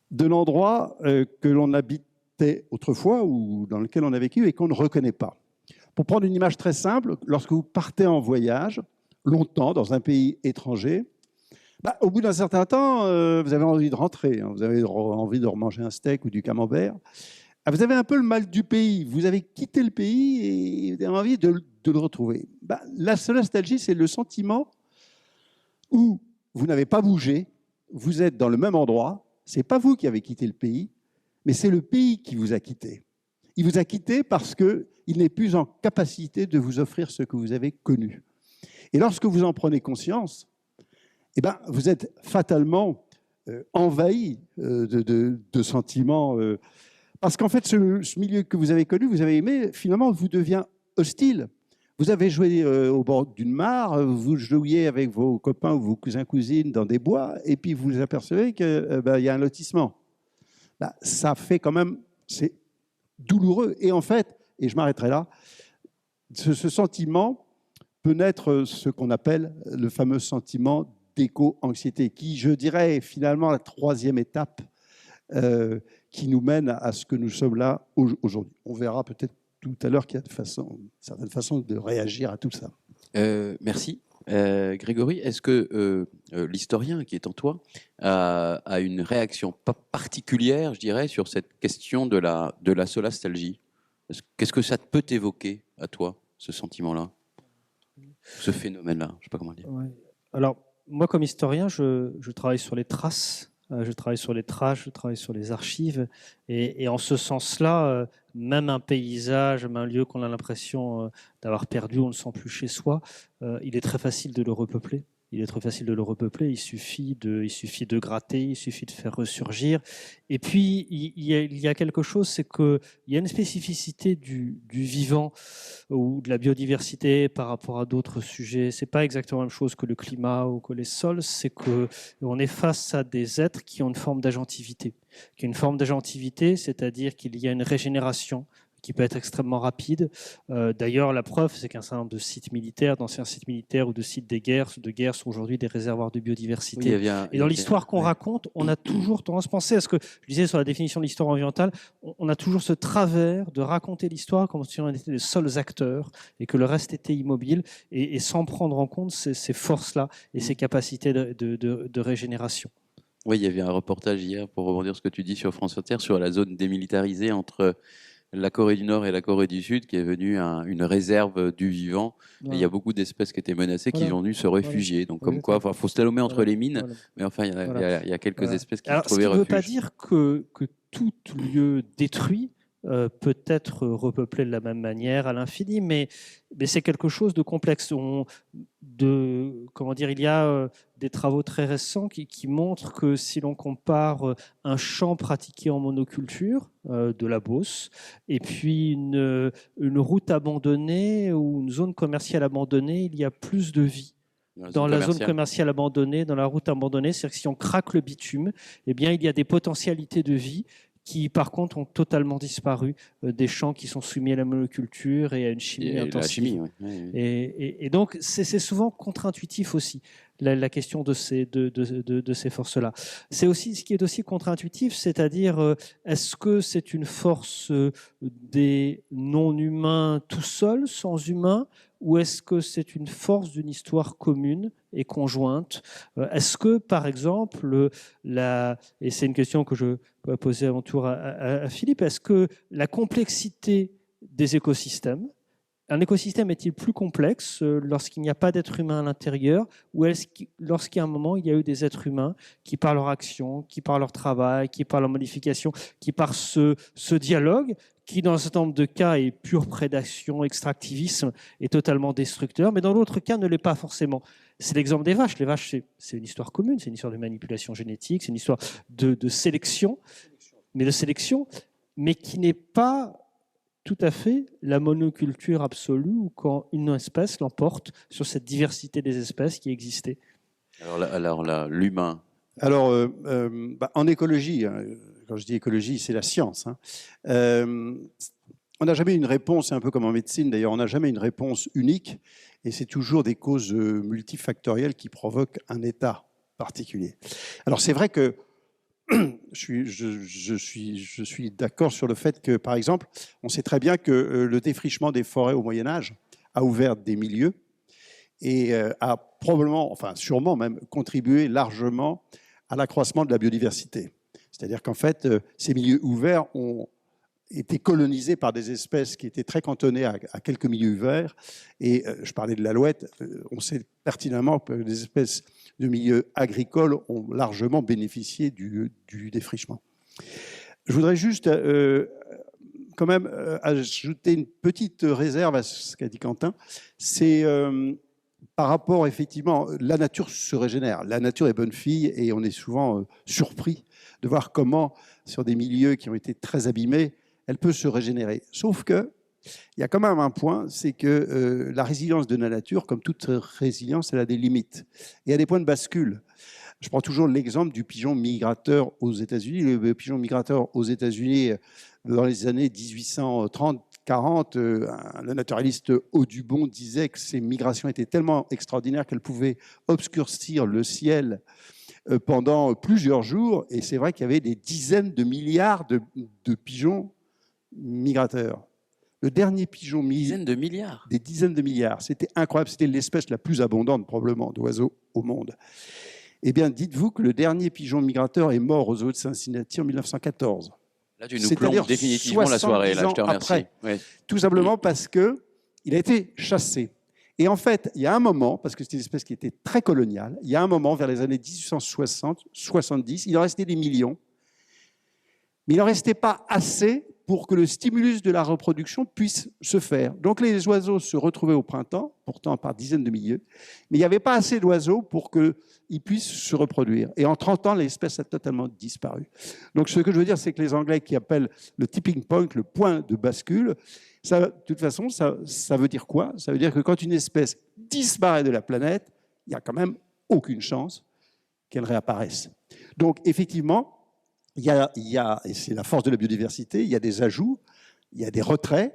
de l'endroit que l'on habitait autrefois ou dans lequel on a vécu et qu'on ne reconnaît pas. Pour prendre une image très simple, lorsque vous partez en voyage, longtemps, dans un pays étranger, au bout d'un certain temps, vous avez envie de rentrer, hein, vous avez envie de remanger un steak ou du camembert. Vous avez un peu le mal du pays, vous avez quitté le pays et vous avez envie de le retrouver. La solastalgie, c'est le sentiment où vous n'avez pas bougé, vous êtes dans le même endroit, ce n'est pas vous qui avez quitté le pays, mais c'est le pays qui vous a quitté. Il vous a quitté parce qu'il n'est plus en capacité de vous offrir ce que vous avez connu. Et lorsque vous en prenez conscience, vous êtes fatalement envahi de sentiments. Parce qu'en fait, ce milieu que vous avez connu, vous avez aimé, finalement, vous devient hostile. Vous avez joué au bord d'une mare, vous jouiez avec vos copains ou vos cousins-cousines dans des bois, et puis vous vous apercevez qu'il y a un lotissement. Ça fait quand même... C'est douloureux. Et en fait, et je m'arrêterai là, ce sentiment peut naître ce qu'on appelle le fameux sentiment d'éco-anxiété, qui, je dirais, est finalement la troisième étape qui nous mène à ce que nous sommes là aujourd'hui. On verra peut-être tout à l'heure qu'il y a certaines façons de réagir à tout ça. Merci. Grégory, est-ce que l'historien qui est en toi a une réaction particulière, je dirais, sur cette question de la solastalgie? Qu'est-ce que ça peut évoquer à toi, ce sentiment-là, ce phénomène-là? Je ne sais pas comment le dire. Ouais. Alors, moi, comme historien, je travaille sur les traces, je travaille sur les traces, je travaille sur les archives. Et en ce sens-là, même un paysage, même un lieu qu'on a l'impression d'avoir perdu, on ne le sent plus chez soi, il est très facile de le repeupler. Il suffit de gratter, il suffit de faire ressurgir. Et puis, il y a quelque chose, c'est qu'il y a une spécificité du vivant ou de la biodiversité par rapport à d'autres sujets. Ce n'est pas exactement la même chose que le climat ou que les sols, c'est qu'on est face à des êtres qui ont une forme d'agentivité. C'est-à-dire qu'il y a une régénération qui peut être extrêmement rapide. D'ailleurs, la preuve, c'est qu'un certain nombre de sites militaires, d'anciens sites militaires ou de sites de guerre sont aujourd'hui des réservoirs de biodiversité. Oui, et dans l'histoire qu'on raconte, on a toujours tendance à penser à ce que je disais sur la définition de l'histoire environnementale, on a toujours ce travers de raconter l'histoire comme si on était les seuls acteurs et que le reste était immobile, et sans prendre en compte ces forces-là et ces capacités de régénération. Oui, il y avait un reportage hier, pour rebondir sur ce que tu dis sur France Inter, sur la zone démilitarisée entre la Corée du Nord et la Corée du Sud, qui est devenue une réserve du vivant. Voilà. Et il y a beaucoup d'espèces qui étaient menacées, qui Voilà. ont dû se réfugier. Donc, comme Exactement. quoi, il faut se slalomer entre les mines, Voilà. mais enfin, il y a quelques Voilà. espèces qui Alors, trouvaient ce qui ne veut refuge. pas dire que tout lieu détruit peut être repeuplé de la même manière à l'infini, mais c'est quelque chose de complexe. Il y a des travaux très récents qui montrent que si l'on compare un champ pratiqué en monoculture, de la Beauce, et puis une route abandonnée ou une zone commerciale abandonnée, il y a plus de vie. Dans la zone commerciale abandonnée, dans la route abandonnée, c'est-à-dire que si on craque le bitume, eh bien, il y a des potentialités de vie qui, par contre, ont totalement disparu des champs qui sont soumis à la monoculture et à une chimie intensive. La chimie, oui. Et donc, c'est souvent contre-intuitif aussi, la question de ces forces-là. C'est aussi ce qui est aussi contre-intuitif, c'est-à-dire, est-ce que c'est une force des non-humains tout seuls, sans humains, ou est-ce que c'est une force d'une histoire commune et conjointe? Est-ce que, par exemple, et c'est une question que je peux poser à mon tour à Philippe, est-ce que la complexité des écosystèmes, un écosystème est-il plus complexe lorsqu'il n'y a pas d'être humain à l'intérieur, ou est-ce lorsqu'à un moment, il y a eu des êtres humains qui, par leur action, qui par leur travail, qui par leur modification, qui par ce dialogue, qui dans un certain nombre de cas est pure prédation, extractivisme, est totalement destructeur, mais dans d'autres cas ne l'est pas forcément. C'est l'exemple des vaches. Les vaches, c'est une histoire commune, c'est une histoire de manipulation génétique, c'est une histoire de sélection, mais qui n'est pas tout à fait la monoculture absolue, ou quand une espèce l'emporte sur cette diversité des espèces qui existaient. Alors là, l'humain. Alors, en écologie, quand je dis écologie, c'est la science. On n'a jamais une réponse, c'est un peu comme en médecine d'ailleurs, on n'a jamais une réponse unique, et c'est toujours des causes multifactorielles qui provoquent un état particulier. Alors c'est vrai que je suis d'accord sur le fait que, par exemple, on sait très bien que le défrichement des forêts au Moyen-Âge a ouvert des milieux et a probablement, enfin sûrement même, contribué largement à l'accroissement de la biodiversité. C'est-à-dire qu'en fait, ces milieux ouverts ont été colonisés par des espèces qui étaient très cantonnées à quelques milieux ouverts. Et je parlais de l'alouette, on sait pertinemment que les espèces de milieux agricoles ont largement bénéficié du défrichement. Je voudrais juste quand même ajouter une petite réserve à ce qu'a dit Quentin. C'est par rapport, effectivement, la nature se régénère. La nature est bonne fille et on est souvent surpris de voir comment, sur des milieux qui ont été très abîmés, elle peut se régénérer. Sauf que il y a quand même un point, c'est que la résilience de la nature, comme toute résilience, elle a des limites. Et il y a des points de bascule. Je prends toujours l'exemple du pigeon migrateur aux États-Unis. Le pigeon migrateur aux États-Unis, dans les années 1830-40, le naturaliste Audubon disait que ces migrations étaient tellement extraordinaires qu'elles pouvaient obscurcir le ciel pendant plusieurs jours. Et c'est vrai qu'il y avait des dizaines de milliards de pigeons migrateurs. Le dernier pigeon Dizaines de milliards. Des dizaines de milliards. C'était incroyable. C'était l'espèce la plus abondante, probablement, d'oiseaux au monde. Eh bien, dites-vous que le dernier pigeon migrateur est mort aux eaux de Cincinnati en 1914. Là, tu nous plombes définitivement la soirée. Là, je te remercie. Ouais. Tout simplement parce qu'il a été chassé. Et en fait, il y a un moment, parce que c'est une espèce qui était très coloniale, il y a un moment, vers les années 1860-70, il en restait des millions, mais il n'en restait pas assez pour que le stimulus de la reproduction puisse se faire. Donc les oiseaux se retrouvaient au printemps, pourtant par dizaines de milliers, mais il n'y avait pas assez d'oiseaux pour qu'ils puissent se reproduire. Et en 30 ans, l'espèce a totalement disparu. Donc ce que je veux dire, c'est que les Anglais qui appellent le tipping point, le point de bascule, ça, de toute façon, ça veut dire quoi? Ça veut dire que quand une espèce disparaît de la planète, il n'y a quand même aucune chance qu'elle réapparaisse. Donc effectivement, il y a, et c'est la force de la biodiversité, il y a des ajouts, il y a des retraits,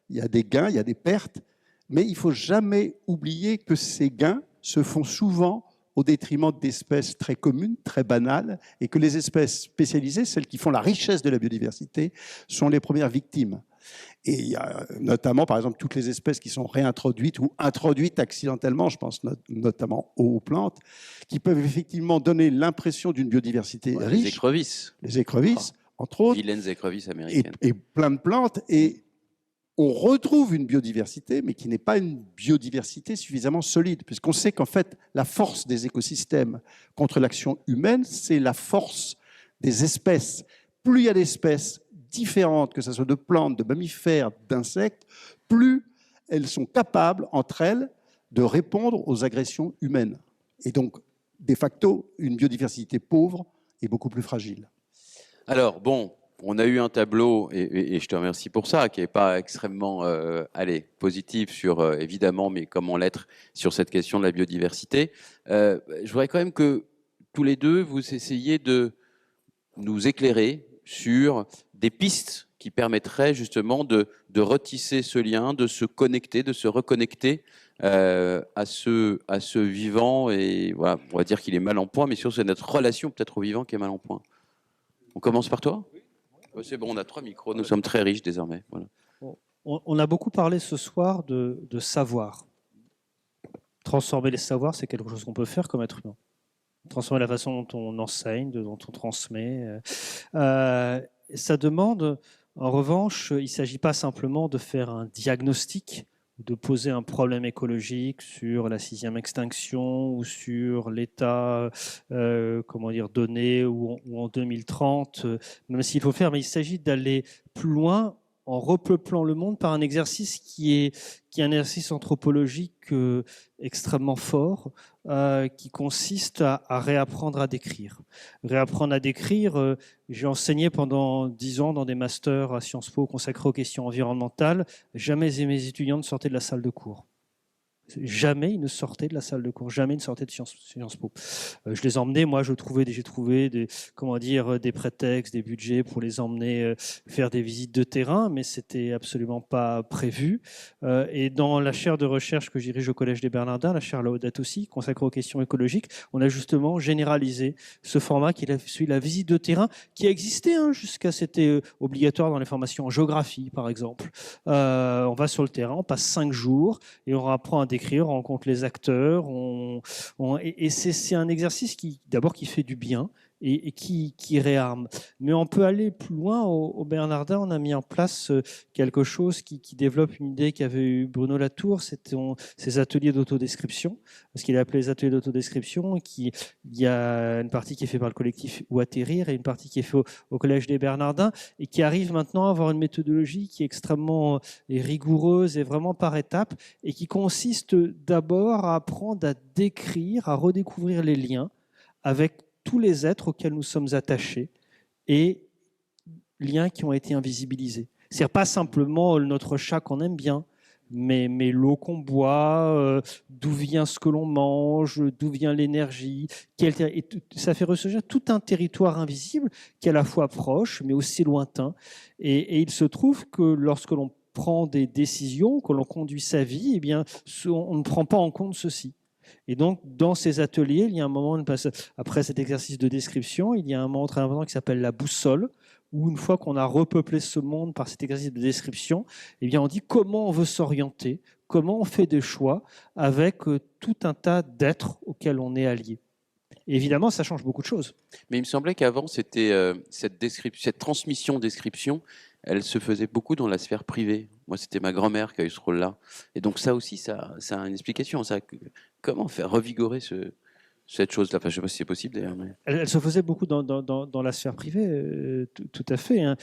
il y a des gains, il y a des pertes, mais il ne faut jamais oublier que ces gains se font souvent au détriment d'espèces très communes, très banales, et que les espèces spécialisées, celles qui font la richesse de la biodiversité, sont les premières victimes. Et il y a notamment, par exemple, toutes les espèces qui sont réintroduites ou introduites accidentellement, je pense notamment aux plantes, qui peuvent effectivement donner l'impression d'une biodiversité riche. Les écrevisses. Les écrevisses, entre autres. Vilaines écrevisses américaines. Et plein de plantes. Et on retrouve une biodiversité, mais qui n'est pas une biodiversité suffisamment solide, puisqu'on sait qu'en fait, la force des écosystèmes contre l'action humaine, c'est la force des espèces. Plus il y a d'espèces différentes, que ce soit de plantes, de mammifères, d'insectes, plus elles sont capables, entre elles, de répondre aux agressions humaines. Et donc, de facto, une biodiversité pauvre est beaucoup plus fragile. Alors, bon, on a eu un tableau, et je te remercie pour ça, qui n'est pas extrêmement positif sur, évidemment, mais comment l'être sur cette question de la biodiversité. Je voudrais quand même que tous les deux, vous essayiez de nous éclairer sur des pistes qui permettraient justement de retisser ce lien, de se connecter, de se reconnecter à ce vivant. Et voilà, on va dire qu'il est mal en point, mais surtout c'est notre relation peut-être au vivant qui est mal en point. On commence par toi ? Oui. C'est bon, on a 3 micros, nous sommes très riches désormais. Voilà. On a beaucoup parlé ce soir de savoir. Transformer les savoirs, c'est quelque chose qu'on peut faire comme être humain. Transformer la façon dont on enseigne, dont on transmet. Ça demande, en revanche, il ne s'agit pas simplement de faire un diagnostic, de poser un problème écologique sur la 6e extinction ou sur l'état donné ou en 2030, même s'il faut faire, mais il s'agit d'aller plus loin en repeuplant le monde par un exercice qui est un exercice anthropologique extrêmement fort, qui consiste à réapprendre à décrire. Réapprendre à décrire, j'ai enseigné pendant 10 ans dans des masters à Sciences Po consacrés aux questions environnementales. Jamais mes étudiants ne sortaient de la salle de cours. Jamais ils ne sortaient de la salle de cours, jamais ils ne sortaient de Sciences Po. Je les emmenais, moi j'ai trouvé des prétextes, des budgets pour les emmener faire des visites de terrain, mais c'était absolument pas prévu. Et dans la chaire de recherche que je dirige au Collège des Bernardins, la chaire Laudato Si, consacrée aux questions écologiques, on a justement généralisé ce format qui est celui de la visite de terrain, qui existait jusqu'à, c'était obligatoire dans les formations en géographie par exemple. On va sur le terrain, on passe 5 jours et on apprend à décrire, on rencontre les acteurs, et c'est un exercice qui fait du bien et qui réarme. Mais on peut aller plus loin. Au Bernardin, on a mis en place quelque chose qui développe une idée qu'avait eu Bruno Latour, c'était ces ateliers d'autodescription, parce qu'il a appelé les ateliers d'autodescription, il y a une partie qui est faite par le collectif Ou Atterrir et une partie qui est faite au Collège des Bernardins, et qui arrive maintenant à avoir une méthodologie qui est extrêmement rigoureuse et vraiment par étapes, et qui consiste d'abord à apprendre à décrire, à redécouvrir les liens avec tous les êtres auxquels nous sommes attachés et liens qui ont été invisibilisés. C'est pas simplement notre chat qu'on aime bien, mais l'eau qu'on boit, d'où vient ce que l'on mange, d'où vient l'énergie. Ça fait ressurgir tout un territoire invisible qui est à la fois proche, mais aussi lointain. Et il se trouve que lorsque l'on prend des décisions, que l'on conduit sa vie, eh bien, on ne prend pas en compte ceci. Et donc, dans ces ateliers, il y a un moment, après cet exercice de description, il y a un moment très important qui s'appelle la boussole, où une fois qu'on a repeuplé ce monde par cet exercice de description, eh bien, on dit comment on veut s'orienter, comment on fait des choix avec tout un tas d'êtres auxquels on est allié. Et évidemment, ça change beaucoup de choses. Mais il me semblait qu'avant, c'était cette transmission-description, elle se faisait beaucoup dans la sphère privée. Moi, c'était ma grand-mère qui a eu ce rôle-là. Et donc ça aussi, ça a une explication. Comment faire revigorer cette chose-là. Enfin, je ne sais pas si c'est possible d'ailleurs. Mais... Elle se faisait beaucoup dans la sphère privée, tout à fait. Hein.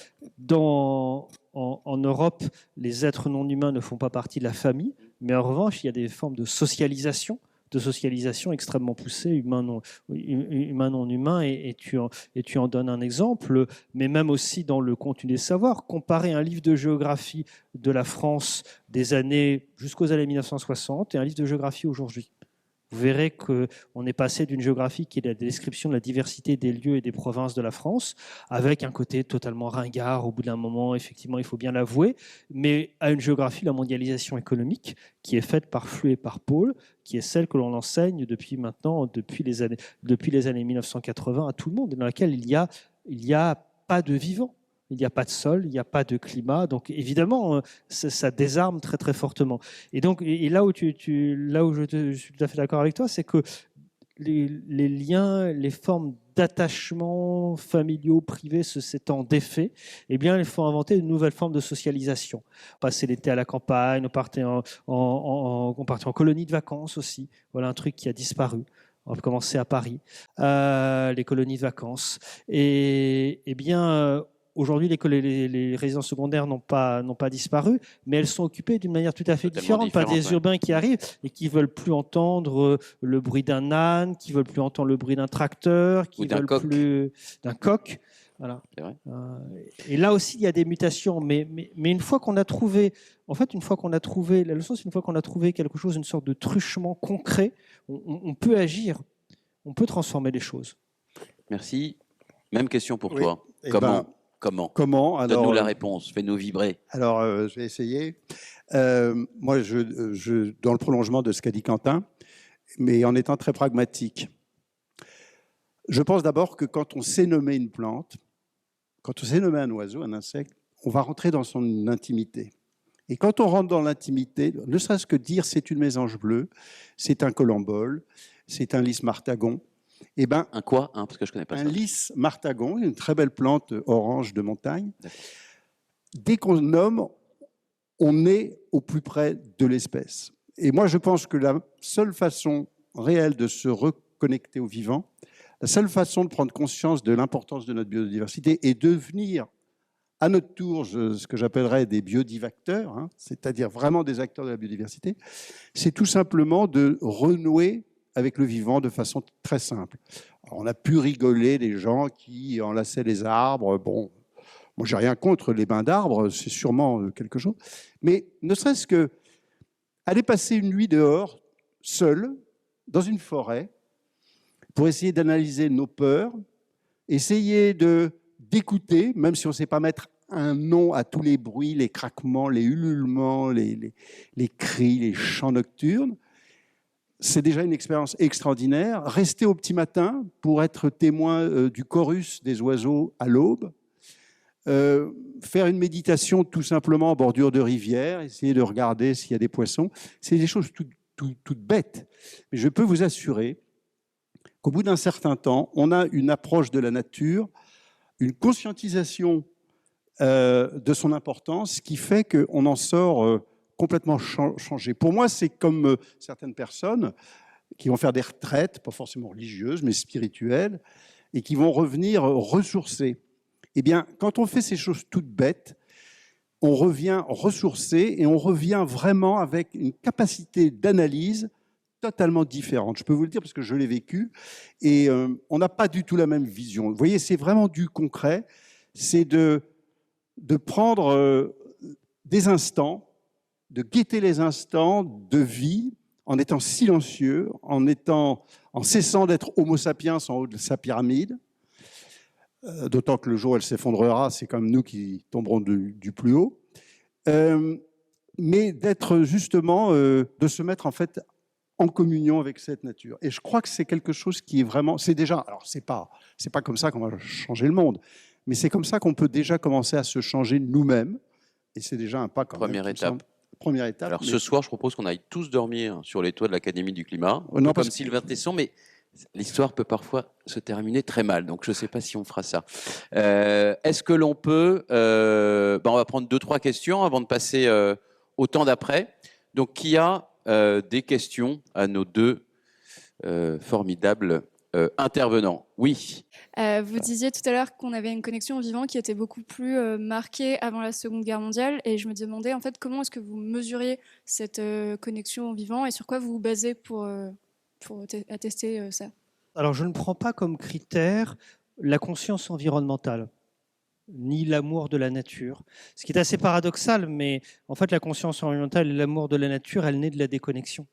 En Europe, les êtres non humains ne font pas partie de la famille, mais en revanche, il y a des formes de socialisation extrêmement poussées, humain non humain, et tu en donnes un exemple, mais même aussi dans le contenu des savoirs. Comparer un livre de géographie de la France des années jusqu'aux années 1960 et un livre de géographie aujourd'hui. Vous verrez qu'on est passé d'une géographie qui est la description de la diversité des lieux et des provinces de la France, avec un côté totalement ringard au bout d'un moment, effectivement, il faut bien l'avouer, mais à une géographie, la mondialisation économique, qui est faite par flux et par pôle, qui est celle que l'on enseigne depuis les années 1980 à tout le monde, dans laquelle il y a pas de vivant. Il n'y a pas de sol, il n'y a pas de climat, donc évidemment, ça désarme très très fortement. Et donc, là où je suis tout à fait d'accord avec toi, c'est que les liens, les formes d'attachement familiaux, privés, s'étant défaits, eh bien, il faut inventer de nouvelles formes de socialisation. Passer l'été à la campagne, on partait en colonie de vacances aussi. Voilà un truc qui a disparu. On va commencer à Paris, les colonies de vacances. Et bien. Aujourd'hui, les résidences secondaires n'ont pas disparu, mais elles sont occupées d'une manière tout à fait différente par des urbains qui arrivent et qui ne veulent plus entendre le bruit d'un âne, qui ne veulent plus entendre le bruit d'un tracteur, qui ne veulent plus d'un coq. Voilà. Et là aussi, il y a des mutations, mais une fois qu'on a trouvé, la leçon, c'est une fois qu'on a trouvé quelque chose, une sorte de truchement concret, on peut agir, on peut transformer les choses. Merci. Même question pour toi. Comment alors, donne-nous la réponse, fais-nous vibrer. Alors, je vais essayer. Moi, dans le prolongement de ce qu'a dit Quentin, mais en étant très pragmatique, je pense d'abord que quand on sait nommer une plante, quand on sait nommer un oiseau, un insecte, on va rentrer dans son intimité. Et quand on rentre dans l'intimité, ne serait-ce que dire c'est une mésange bleue, c'est un colambole, c'est un lys martagon, eh ben, un quoi parce que je connais pas ça. Un lys martagon, une très belle plante orange de montagne. Dès qu'on nomme, on est au plus près de l'espèce. Et moi, je pense que la seule façon réelle de se reconnecter au vivant, la seule façon de prendre conscience de l'importance de notre biodiversité et devenir à notre tour ce que j'appellerais des biodivacteurs, c'est-à-dire vraiment des acteurs de la biodiversité, c'est tout simplement de renouer avec le vivant de façon très simple. Alors, on a pu rigoler des gens qui enlaçaient les arbres. Bon, moi, j'ai rien contre les bains d'arbres, c'est sûrement quelque chose. Mais ne serait-ce que aller passer une nuit dehors, seul, dans une forêt, pour essayer d'analyser nos peurs, essayer d'écouter, même si on ne sait pas mettre un nom à tous les bruits, les craquements, les ululements, les cris, les chants nocturnes. C'est déjà une expérience extraordinaire. Rester au petit matin pour être témoin du chorus des oiseaux à l'aube. Faire une méditation tout simplement en bordure de rivière, essayer de regarder s'il y a des poissons. C'est des choses toutes bêtes. Mais je peux vous assurer qu'au bout d'un certain temps, on a une approche de la nature, une conscientisation de son importance qui fait qu'on en sort complètement changé. Pour moi, c'est comme certaines personnes qui vont faire des retraites, pas forcément religieuses, mais spirituelles, et qui vont revenir ressourcées. Eh bien, quand on fait ces choses toutes bêtes, on revient ressourcé et on revient vraiment avec une capacité d'analyse totalement différente. Je peux vous le dire parce que je l'ai vécu et on n'a pas du tout la même vision. Vous voyez, c'est vraiment du concret, c'est de prendre des instants de guetter les instants de vie en étant silencieux, en cessant d'être homo sapiens en haut de sa pyramide, d'autant que le jour où elle s'effondrera, c'est comme nous qui tomberons du plus haut, mais d'être justement, de se mettre en fait en communion avec cette nature. Et je crois que c'est quelque chose qui est vraiment, c'est déjà, alors c'est pas comme ça qu'on va changer le monde, mais c'est comme ça qu'on peut déjà commencer à se changer nous-mêmes, et c'est déjà un pas quand même. Première étape. Alors ce soir, je propose qu'on aille tous dormir sur les toits de l'Académie du Climat, comme Sylvain Tesson, mais l'histoire peut parfois se terminer très mal, donc je ne sais pas si on fera ça. Est-ce que l'on peut... on va prendre 2-3 questions avant de passer au temps d'après. Donc, qui a des questions à nos deux formidables intervenants? Oui. Vous disiez tout à l'heure qu'on avait une connexion au vivant qui était beaucoup plus marquée avant la Seconde Guerre mondiale, et je me demandais en fait comment est-ce que vous mesuriez cette connexion au vivant et sur quoi vous vous basez pour attester ça? Alors, je ne prends pas comme critère la conscience environnementale, ni l'amour de la nature. Ce qui est assez paradoxal, mais en fait, la conscience environnementale et l'amour de la nature, elle naît de la déconnexion.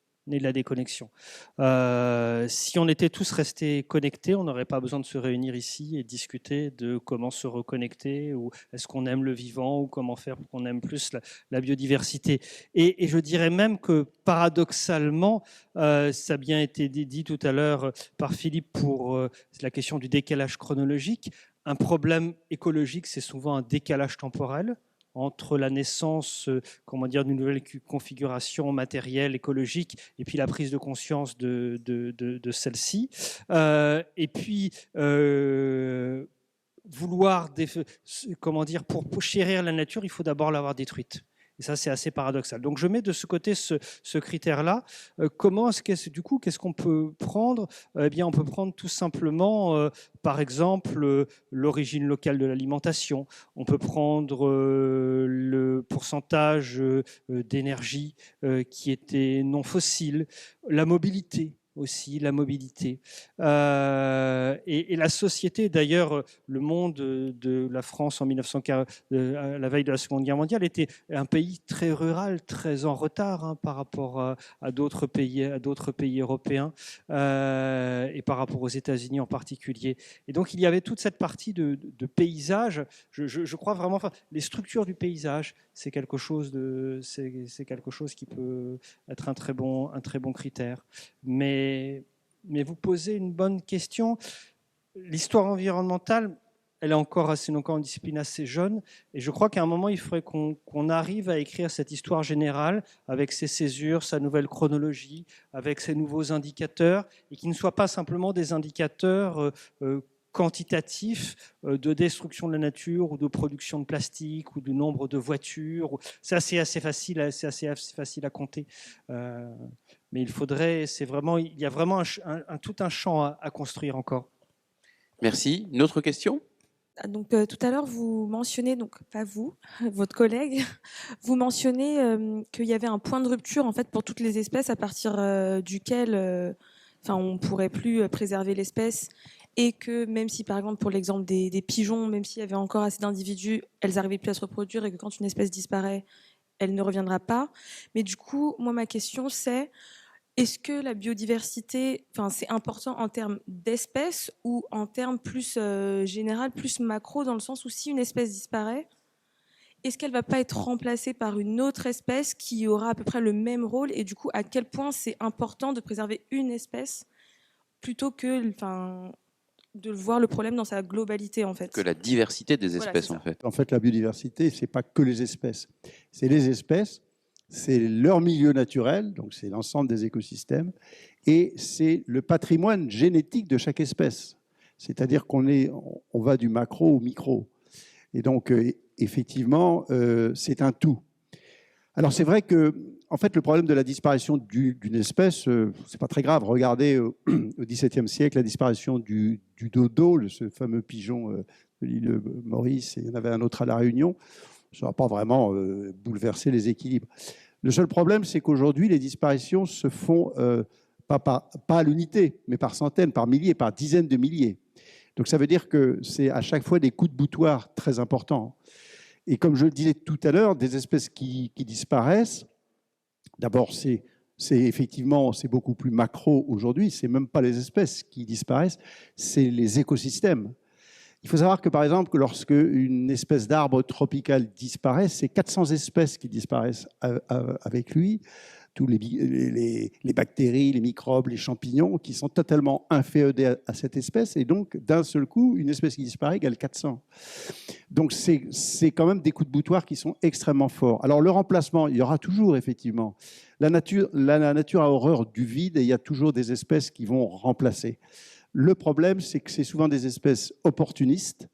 Si on était tous restés connectés, on n'aurait pas besoin de se réunir ici et discuter de comment se reconnecter, ou est-ce qu'on aime le vivant, ou comment faire pour qu'on aime plus la biodiversité. Et je dirais même que paradoxalement, ça a bien été dit tout à l'heure par Philippe pour la question du décalage chronologique. Un problème écologique, c'est souvent un décalage temporel entre la naissance d'une nouvelle configuration matérielle, écologique, et puis la prise de conscience de celle-ci. Et puis, pour chérir la nature, il faut d'abord l'avoir détruite. Et ça, c'est assez paradoxal. Donc, je mets de ce côté ce critère-là. Qu'est-ce qu'on peut prendre? Eh bien, on peut prendre tout simplement, par exemple, l'origine locale de l'alimentation. On peut prendre le pourcentage d'énergie qui était non fossile, la mobilité. Et la société, d'ailleurs, le monde de la France en 1940, à la veille de la Seconde Guerre mondiale, était un pays très rural, très en retard par rapport à d'autres pays européens et par rapport aux États-Unis en particulier. Et donc il y avait toute cette partie de paysage. Je crois vraiment, les structures du paysage, c'est quelque chose qui peut être un très bon critère. Mais vous posez une bonne question. L'histoire environnementale, elle est encore une discipline assez jeune, et je crois qu'à un moment, il faudrait qu'on arrive à écrire cette histoire générale avec ses césures, sa nouvelle chronologie, avec ses nouveaux indicateurs, et qui ne soient pas simplement des indicateurs quantitatif de destruction de la nature ou de production de plastique ou du nombre de voitures. C'est assez facile à compter. Mais il y a vraiment tout un champ à construire encore. Merci. Une autre question? Donc, tout à l'heure, vous mentionnez, donc pas vous, votre collègue, vous mentionnez qu'il y avait un point de rupture en fait pour toutes les espèces à partir duquel on ne pourrait plus préserver l'espèce, et que même si, par exemple, pour l'exemple des pigeons, même s'il y avait encore assez d'individus, elles n'arrivaient plus à se reproduire, et que quand une espèce disparaît, elle ne reviendra pas. Mais du coup, moi, ma question, c'est est-ce que la biodiversité, c'est important en termes d'espèces ou en termes plus général, plus macro, dans le sens où si une espèce disparaît, est-ce qu'elle ne va pas être remplacée par une autre espèce qui aura à peu près le même rôle? Et du coup, à quel point c'est important de préserver une espèce plutôt que de voir le problème dans sa globalité, en fait. Que la diversité des espèces, en fait. En fait, la biodiversité, ce n'est pas que les espèces. C'est les espèces, c'est leur milieu naturel, donc c'est l'ensemble des écosystèmes, et c'est le patrimoine génétique de chaque espèce. C'est-à-dire qu'on va du macro au micro. Et donc, effectivement, c'est un tout. Alors, c'est vrai que, en fait, le problème de la disparition d'une espèce, c'est pas très grave. Regardez au XVIIe siècle la disparition du dodo, ce fameux pigeon de l'île Maurice, et il y en avait un autre à La Réunion. Ça n'a pas vraiment bouleversé les équilibres. Le seul problème, c'est qu'aujourd'hui, les disparitions se font pas à l'unité, mais par centaines, par milliers, par dizaines de milliers. Donc, ça veut dire que c'est à chaque fois des coups de boutoir très importants. Et comme je le disais tout à l'heure, des espèces qui disparaissent, D'abord, c'est effectivement, c'est beaucoup plus macro aujourd'hui. C'est même pas les espèces qui disparaissent, c'est les écosystèmes. Il faut savoir que, par exemple, que lorsque une espèce d'arbre tropical disparaît, c'est 400 espèces qui disparaissent avec lui. Tous les bactéries, les microbes, les champignons qui sont totalement inféodés à cette espèce. Et donc, d'un seul coup, une espèce qui disparaît égale 400. Donc, c'est quand même des coups de boutoir qui sont extrêmement forts. Alors, le remplacement, il y aura toujours, effectivement. La nature a horreur du vide et il y a toujours des espèces qui vont remplacer. Le problème, c'est que c'est souvent des espèces opportunistes,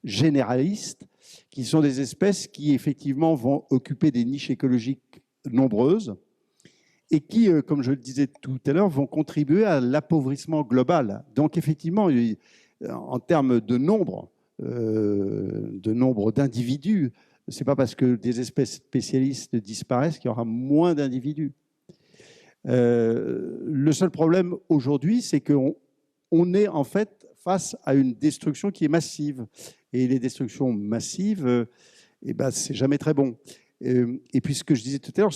généralistes, qui sont des espèces qui, effectivement, vont occuper des niches écologiques nombreuses et qui, comme je le disais tout à l'heure, vont contribuer à l'appauvrissement global. Donc, effectivement, en termes de nombre d'individus, ce n'est pas parce que des espèces spécialistes disparaissent qu'il y aura moins d'individus. Le seul problème aujourd'hui, c'est qu'on est en fait face à une destruction qui est massive. Et les destructions massives, c'est jamais très bon. Et puis, ce que je disais tout à l'heure,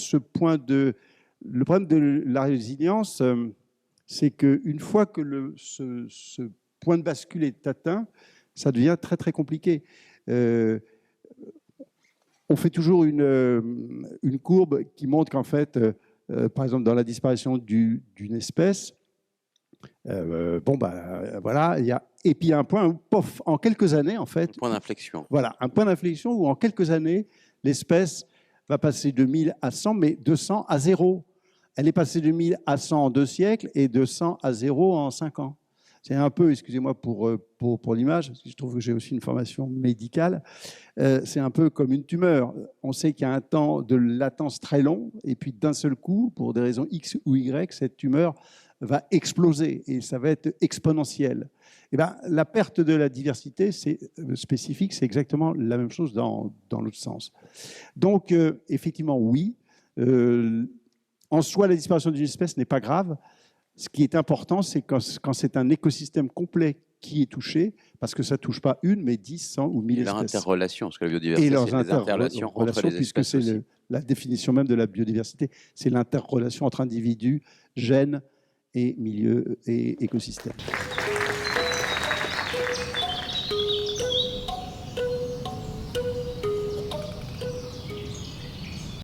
le problème de la résilience, c'est qu'une fois que ce point de bascule est atteint, ça devient très, très compliqué. On fait toujours une courbe qui montre qu'en fait, par exemple, dans la disparition d'une espèce, voilà, et puis il y a un point où, pof, en quelques années, en fait... Un point d'inflexion. Voilà, un point d'inflexion où en quelques années, l'espèce va passer de 1000 à 100, mais de 100 à 0. Elle est passée de 1000 à 100 en 2 siècles et de 100 à 0 en 5 ans. C'est un peu, excusez-moi pour l'image, parce que je trouve que j'ai aussi une formation médicale, c'est un peu comme une tumeur. On sait qu'il y a un temps de latence très long, et puis d'un seul coup, pour des raisons X ou Y, cette tumeur va exploser, et ça va être exponentiel. Et la perte de la diversité spécifique, c'est exactement la même chose dans l'autre sens. Donc, effectivement, oui, en soi, la disparition d'une espèce n'est pas grave. Ce qui est important, c'est quand c'est un écosystème complet qui est touché, parce que ça ne touche pas une, mais 10, 100 ou 1000 espèces. Et leur interrelation, parce que la biodiversité, c'est des interrelations entre les puisque espèces c'est la définition même de la biodiversité, c'est l'interrelation entre individus, gènes et milieux et écosystèmes.